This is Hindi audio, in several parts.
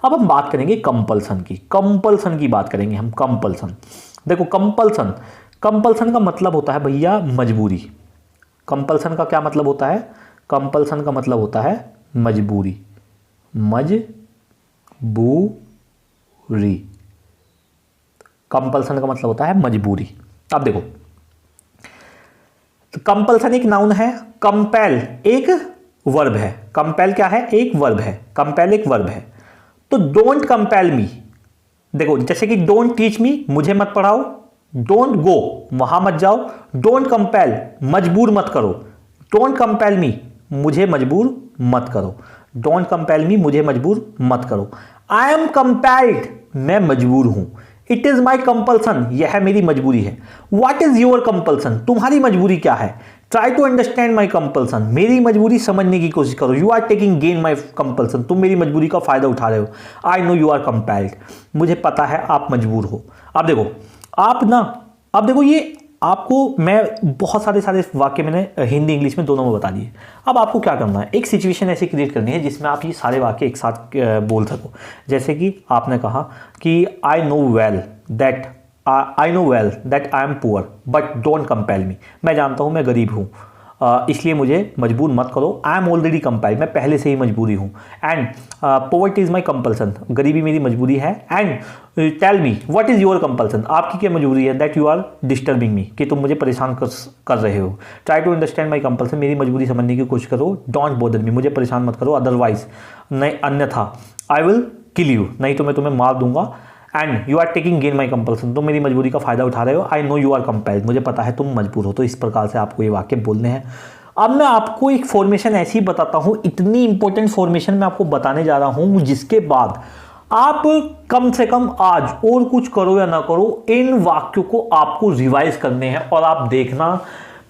अब हम बात करेंगे कंपल्सन की। कंपल्सन की बात करेंगे हम। कंपल्सन, देखो कंपल्सन, कंपल्सन का मतलब होता है भैया मजबूरी। कंपल्सन का क्या मतलब होता है? कंपल्सन का मतलब होता है मजबूरी। मजबूरी, कंपल्सन का मतलब होता है मजबूरी। अब देखो, कंपल्सन एक नाउन है, कंपेल एक वर्ब है। कंपेल क्या है? एक वर्ब है। कंपेल एक वर्ब है। तो डोंट कंपेल मी, देखो जैसे कि डोंट टीच मी, मुझे मत पढ़ाओ। डोंट गो, वहां मत जाओ। डोंट कंपेल, मजबूर मत करो। डोंट कंपेल मी, मुझे मजबूर मत करो। डोंट कंपेल मी, मुझे मजबूर मत करो। आई एम कंपेल्ड, मैं मजबूर हूं। इट इज माई कंपल्सन, यह मेरी मजबूरी है। व्हाट इज योर कंपल्सन, तुम्हारी मजबूरी क्या है? Try to understand my compulsion, मेरी मजबूरी समझने की कोशिश करो। You are taking gain my compulsion, तुम मेरी मजबूरी का फायदा उठा रहे हो। I know you are compelled, मुझे पता है आप मजबूर हो। अब देखो, आप ना, अब देखो ये आपको मैं बहुत सारे वाक्य मैंने हिंदी इंग्लिश में दोनों में बता दिए। अब आपको क्या करना है, एक सिचुएशन ऐसी क्रिएट करनी है जिसमें आप ये सारे वाक्य एक साथ बोल सको। जैसे कि आपने कहा कि I know well that I am poor but don't compel me, मैं जानता हूँ मैं गरीब हूँ, इसलिए मुझे मजबूर मत करो। आई एम ऑलरेडी कंपेल्ड, मैं पहले से ही मजबूरी हूँ। And poverty is my compulsion, गरीबी मेरी मजबूरी है। And tell me what is your compulsion, आपकी क्या मजबूरी है? That you are disturbing me, कि तुम मुझे परेशान कर रहे हो। Try to understand my compulsion, मेरी मजबूरी समझने की कोशिश करो। डोंट बॉदर मी, मुझे परेशान मत करो। अदरवाइज, नहीं अन्यथा, आई विल किल यू, नहीं तो मैं तुम्हें मार दूंगा। And you are taking gain my compulsion, तुम मेरी मजबूरी का फायदा उठा रहे हो। I know you are compelled, मुझे पता है तुम मजबूर हो। तो इस प्रकार से आपको ये वाक्य बोलने हैं। अब मैं आपको एक फॉर्मेशन ऐसी बताता हूं, इतनी इंपॉर्टेंट फॉर्मेशन मैं आपको बताने जा रहा हूं, जिसके बाद आप कम से कम आज, और कुछ करो या ना करो, इन वाक्यों को आपको रिवाइज करने हैं। और आप देखना,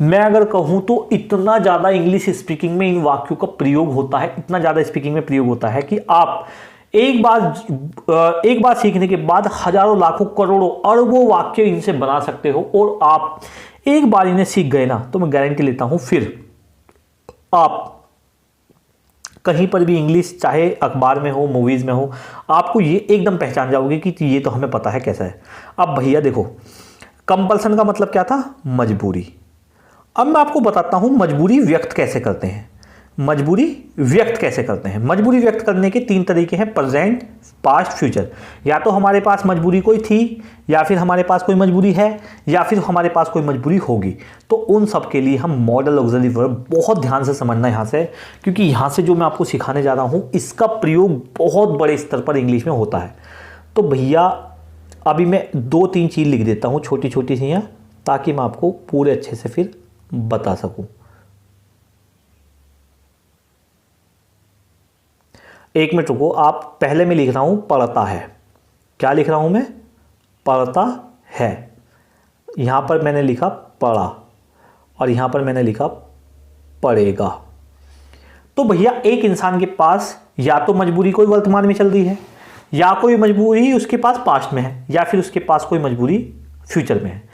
मैं अगर कहूं तो इतना ज़्यादा इंग्लिश स्पीकिंग में इन वाक्यों का प्रयोग होता है, इतना ज़्यादा स्पीकिंग में प्रयोग होता है कि आप एक बार सीखने के बाद हजारों लाखों करोड़ों अरबों वाक्य इनसे बना सकते हो। और आप एक बार इन्हें सीख गए ना, तो मैं गारंटी लेता हूं फिर आप कहीं पर भी इंग्लिश, चाहे अखबार में हो, मूवीज में हो, आपको ये एकदम पहचान जाओगे कि ये तो हमें पता है कैसा है। अब भैया देखो, कंपल्सन का मतलब क्या था? मजबूरी। अब मैं आपको बताता हूं मजबूरी व्यक्त कैसे करते हैं। मजबूरी व्यक्त कैसे करते हैं? मजबूरी व्यक्त करने के 3 तरीके हैं, प्रेजेंट, पास्ट, फ्यूचर। या तो हमारे पास मजबूरी कोई थी, या फिर हमारे पास कोई मजबूरी है, या फिर हमारे पास कोई मजबूरी होगी। तो उन सब के लिए हम मॉडल ऑक्सिलरी वर्ब, बहुत ध्यान से समझना यहाँ से, क्योंकि यहाँ से जो मैं आपको सिखाने जा रहा हूँ इसका प्रयोग बहुत बड़े स्तर पर इंग्लिश में होता है। तो भैया अभी मैं 2-3 चीज़ लिख देता हूँ छोटी छोटी सी यहाँ, ताकि मैं आपको पूरे अच्छे से फिर बता सकूँ। एक मिनट रुको, आप पहले मैं लिख रहा हूं पढ़ता है। क्या लिख रहा हूं मैं? पढ़ता है। यहां पर मैंने लिखा पढ़ा, और यहां पर मैंने लिखा पढ़ेगा। तो भैया एक इंसान के पास या तो मजबूरी कोई वर्तमान में चल रही है, या कोई मजबूरी उसके पास पास्ट में है, या फिर उसके पास कोई मजबूरी फ्यूचर में है।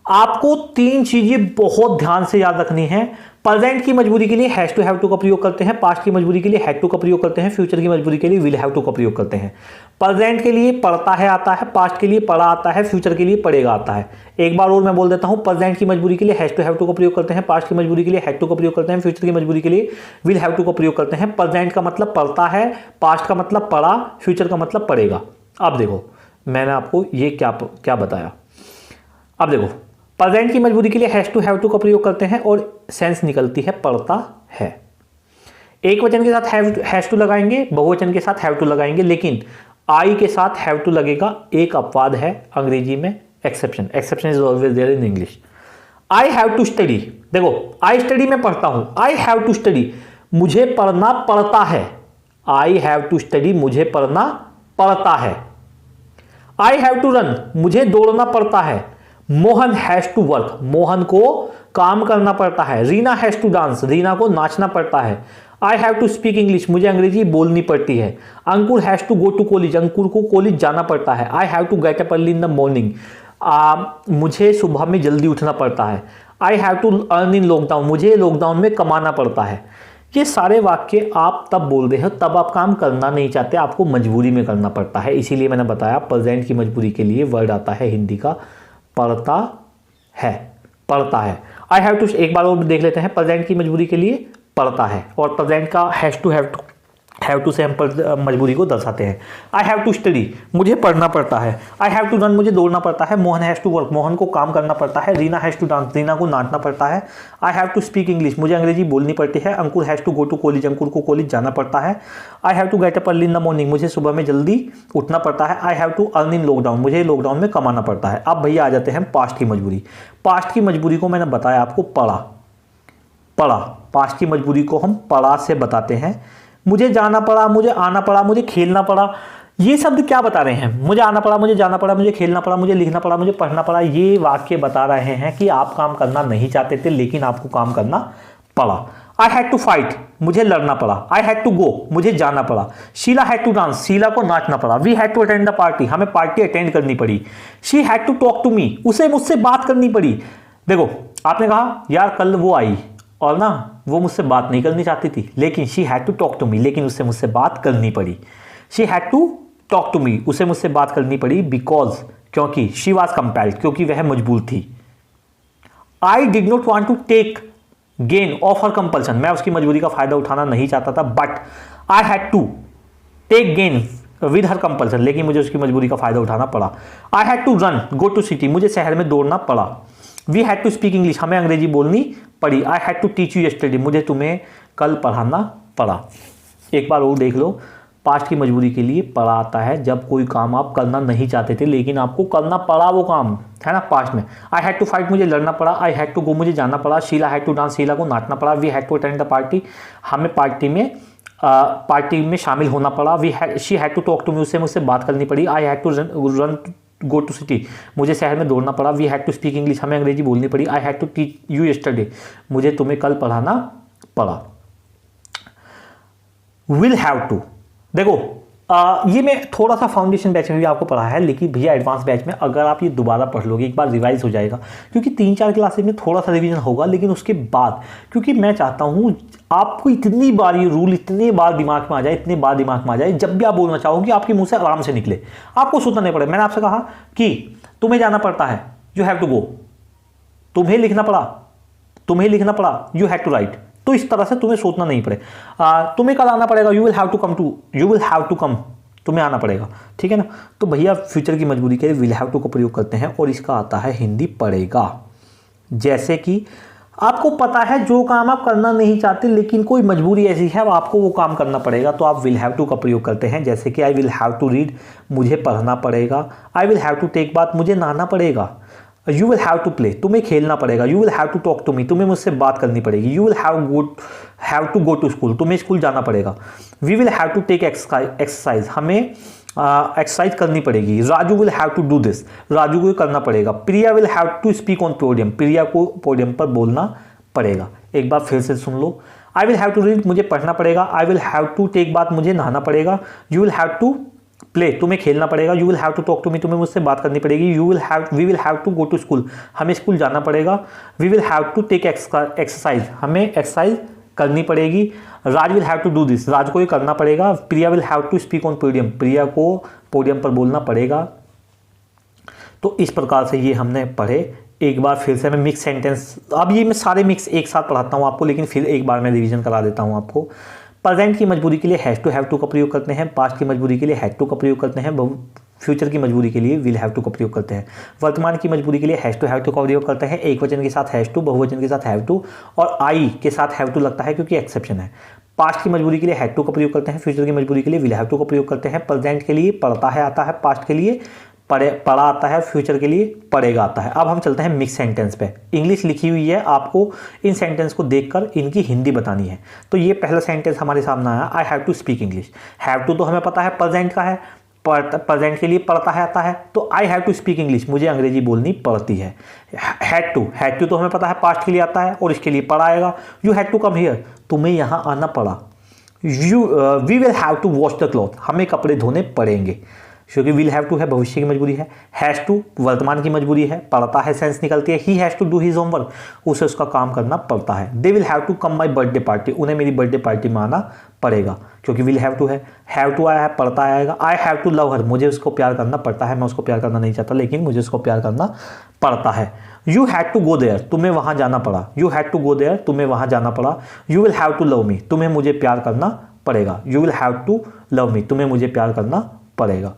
आपको 3 चीजें बहुत ध्यान से याद रखनी है। प्रेजेंट की मजबूरी के लिए हैज टू हैव टू का प्रयोग करते हैं, पास्ट की मजबूरी के लिए हैड टू का प्रयोग करते हैं, फ्यूचर की मजबूरी के लिए विल हैव टू का प्रयोग करते हैं। प्रेजेंट के लिए पढ़ता है आता है, पास्ट के लिए पढ़ा आता है, फ्यूचर के लिए पढ़ेगा आता है। एक बार और मैं बोल देता हूं, प्रेजेंट की मजबूरी के लिए हैज टू हैव टू का प्रयोग करते हैं, पास्ट की मजबूरी के लिए हैड टू का प्रयोग करते हैं, फ्यूचर की मजबूरी के लिए विल हैव टू का प्रयोग करते हैं। प्रेजेंट का मतलब पढ़ता है, पास्ट का मतलब पढ़ा, फ्यूचर का मतलब पढ़ेगा। अब देखो मैंने आपको ये क्या बताया। अब देखो, प्रेजेंट की मजबूरी के लिए हैज टू हैव टू का प्रयोग करते हैं और सेंस निकलती है पढ़ता है। एक वचन के साथ हैज टू लगाएंगे, बहुवचन के साथ हैव टू लगाएंगे, लेकिन आई के साथ हैव टू लगेगा। एक अपवाद है अंग्रेजी में, exception. Exception is always there in English. I have to study, देखो आई स्टडी में पढ़ता हूं, आई हैव टू स्टडी मुझे पढ़ना पड़ता है। आई हैव टू स्टडी मुझे पढ़ना पड़ता है। आई हैव टू रन मुझे दौड़ना पड़ता है। Mohan has to work Mohan को काम करना पड़ता है। Reena has to dance Reena को नाचना पड़ता है। I have to speak English मुझे अंग्रेजी बोलनी पड़ती है। Ankur has to go to college Ankur को कॉलेज जाना पड़ता है। I have to get up early in the morning मुझे सुबह में जल्दी उठना पड़ता है। I have to earn in lockdown मुझे लॉकडाउन में कमाना पड़ता है। ये सारे वाक्य आप तब बोल रहे हो तब आप काम करना नहीं चाहते, आपको मजबूरी में करना पड़ता है। इसीलिए मैंने बताया प्रेजेंट की मजबूरी के लिए वर्ड आता है हिंदी का पढ़ता है, पढ़ता है। आई हैव टू एक बार और देख लेते हैं, प्रेजेंट की मजबूरी के लिए पढ़ता है, और प्रेजेंट का हैव टू से हम मजबूरी को दर्शाते हैं। आई हैव टू स्टडी, मुझे पढ़ना पड़ता है। आई हैव टू रन, मुझे दौड़ना पड़ता है। Mohan has to work, Mohan को काम करना पड़ता है। Reena has to dance, Reena को नाचना पड़ता है। I have to speak English, मुझे अंग्रेजी बोलनी पड़ती है। Ankur has to go to college, Ankur को कॉलेज जाना पड़ता है। I have to get up early in the morning, मुझे सुबह में जल्दी उठना पड़ता है। I have to earn in lockdown, मुझे लॉकडाउन में कमाना पड़ता है। अब भैया आ जाते हैं पास्ट की मजबूरी। पास्ट की मजबूरी को मैंने बताया आपको पढ़ा, पास्ट की मजबूरी को हम पढ़ा से बताते हैं। मुझे जाना पड़ा, मुझे आना पड़ा, मुझे खेलना पड़ा, ये शब्द क्या बता रहे हैं? मुझे आना पड़ा, मुझे जाना पड़ा, मुझे खेलना पड़ा, मुझे लिखना पड़ा, मुझे पढ़ना पड़ा। ये वाक्य बता रहे हैं कि आप काम करना नहीं चाहते थे लेकिन आपको काम करना पड़ा। आई हैड टू फाइट, मुझे लड़ना पड़ा। आई हैड टू गो, मुझे जाना पड़ा। Sheela had to dance, Sheela को नाचना पड़ा। We had to attend the party, हमें पार्टी अटेंड करनी पड़ी। She had to talk to me, उसे मुझसे बात करनी पड़ी। देखो आपने कहा यार कल वो आई और ना वो मुझसे बात नहीं करनी चाहती थी, लेकिन she had to talk to me, लेकिन उससे मुझसे बात करनी पड़ी। She had to talk to me, उसे मुझसे बात करनी पड़ी बिकॉज, क्योंकि शी वॉज कंपेल्ड, क्योंकि वह मजबूर थी। I did not want to take gain of her compulsion, मैं उसकी मजबूरी का फायदा उठाना नहीं चाहता था। But I had to take gain with her compulsion, लेकिन मुझे उसकी मजबूरी का फायदा उठाना पड़ा। I had to run go to city, मुझे शहर में दौड़ना पड़ा। We had to speak English, हमें अंग्रेजी बोलनी पड़ी। I had to teach you yesterday, मुझे तुम्हें कल पढ़ाना पड़ा। एक बार और देख लो, पास्ट की मजबूरी के लिए पड़ा आता है जब कोई काम आप करना नहीं चाहते थे लेकिन आपको करना पड़ा वो काम, है ना, पास्ट में। आई हैड टू फाइट, मुझे लड़ना पड़ा। आई हैड टू गो, मुझे जाना पड़ा। Sheela had to dance, Sheela को नाचना पड़ा। We had to attend the party, हमें पार्टी में शामिल होना पड़ा। She had to talk to me, उससे मुझसे बात करनी पड़ी। I had to run go to city, मुझे शहर में दौड़ना पड़ा। We had to speak English, हमें अंग्रेजी बोलनी पड़ी। I had to teach you yesterday, मुझे तुम्हें कल पढ़ाना पड़ा। विल हैव टू, देखो ये मैं थोड़ा सा फाउंडेशन बैच में भी आपको पढ़ा है, लेकिन भैया एडवांस बैच में अगर आप ये दोबारा पढ़ लोगे, एक बार रिवाइज हो जाएगा, क्योंकि 3-4 क्लासेस में थोड़ा सा रिवीजन होगा, लेकिन उसके बाद क्योंकि मैं चाहता हूँ आपको इतनी बार ये रूल इतने बार दिमाग में आ जाए, इतने बार दिमाग में आ जाए, जब भी आप बोलना चाहो कि आपके मुंह से आराम से निकले, आपको सोचना नहीं पड़े। मैंने आपसे कहा कि तुम्हें जाना पड़ता है, यू हैव टू गो। तुम्हें लिखना पड़ा, यू हैव टू राइट। तो इस तरह से तुम्हें सोचना नहीं पड़े। तुम्हें कल आना पड़ेगा, you will have to come, तुम्हें आना पड़ेगा, ठीक है ना। तो भैया फ्यूचर की मजबूरी के लिए विल हैव टू का प्रयोग करते हैं और इसका आता है हिंदी पड़ेगा। जैसे कि आपको पता है जो काम आप करना नहीं चाहते लेकिन कोई मजबूरी ऐसी है आपको वो काम करना पड़ेगा, तो आप विल हैव टू का प्रयोग करते हैं। जैसे कि I will have to read, मुझे पढ़ना पड़ेगा। I will have to take bath, मुझे नहाना पड़ेगा। You will have to play, तुम्हें खेलना पड़ेगा। You will have to talk to me, तुम्हें मुझसे बात करनी पड़ेगी। You will have to go to school, तुम्हें स्कूल जाना पड़ेगा। We will have to take exercise, हमें एक्सरसाइज करनी पड़ेगी। Raju will have to do this, Raju को करना पड़ेगा। Priya will have to speak on podium, Priya को पोडियम पर बोलना पड़ेगा। एक बार फिर से सुन लो, I will have to read, मुझे पढ़ना पड़ेगा। I will have to take bath, मुझे नहाना पड़ेगा। You will have to play, तुम्हें खेलना पड़ेगा। You will have to talk to me, तुम्हें मुझसे बात करनी पड़ेगी। We will have to go to school, हमें स्कूल जाना पड़ेगा। We will have to take exercise, हमें एक्सरसाइज करनी पड़ेगी। Raj will have to do this, Raj को ये करना पड़ेगा। Priya will have to speak on podium, Priya को पोडियम पर बोलना पड़ेगा। तो इस प्रकार से ये हमने पढ़े। एक बार फिर से मैं मिक्स सेंटेंस, अब ये मैं सारे मिक्स एक साथ पढ़ाता हूँ आपको, लेकिन फिर एक बार मैं रिवीजन करा देता हूँ आपको। प्रेजेंट की मजबूरी के लिए हैज़ टू हैव टू का प्रयोग करते हैं। पास्ट की मजबूरी के लिए हैड टू का प्रयोग करते हैं। फ्यूचर की मजबूरी के लिए विल हैव टू का प्रयोग करते हैं। वर्तमान की मजबूरी के लिए हैज़ टू हैव टू का प्रयोग करते हैं। एक वचन के साथ हैज़ टू, बहुवचन के साथ हैव टू, और आई के साथ हैव टू लगता है क्योंकि एक्सेप्शन है। पास्ट की मजबूरी के लिए हैड टू का प्रयोग करते हैं। फ्यूचर की मजबूरी के लिए विल हैव टू का प्रयोग करते हैं। प्रेजेंट के लिए पढ़ता है आता है, पास्ट के लिए पढ़ा आता है, फ्यूचर के लिए पढ़ेगा आता है। अब हम चलते हैं मिक्स सेंटेंस पे। इंग्लिश लिखी हुई है, आपको इन सेंटेंस को देखकर इनकी हिंदी बतानी है। तो ये पहला सेंटेंस हमारे सामने आया, I have to speak English. Have to तो हमें पता है प्रेजेंट का है, प्रेजेंट के लिए पढ़ता है आता है, तो I have to speak English, मुझे अंग्रेजी बोलनी पड़ती है। हैड टू तो हमें पता है पास्ट के लिए आता है और इसके लिए पढ़ाएगा। You had to come here, तुम्हें यहाँ आना पड़ा। We will have to wash the cloth, हमें कपड़े धोने पड़ेंगे। क्योंकि विल हैव टू है भविष्य की मजबूरी है, हैज़ टू वर्तमान की मजबूरी है, पड़ता है सेंस निकलती है, he has to do his homework, उसे उसका काम करना पड़ता है। They will have to come my birthday party, उन्हें मेरी बर्थडे पार्टी में आना पड़ेगा, क्योंकि विल हैव टू है, हैव टू आया है, पड़ता आएगा। I have to love her, मुझे उसको प्यार करना पड़ता है, मैं उसको प्यार करना नहीं चाहता लेकिन मुझे उसको प्यार करना पड़ता है। You had to go there, तुम्हें वहां जाना पड़ा, you had to go there, तुम्हें वहां जाना पड़ा। You will have to love me, तुम्हें मुझे प्यार करना पड़ेगा, you will have to love me, तुम्हें मुझे प्यार करना पड़ेगा।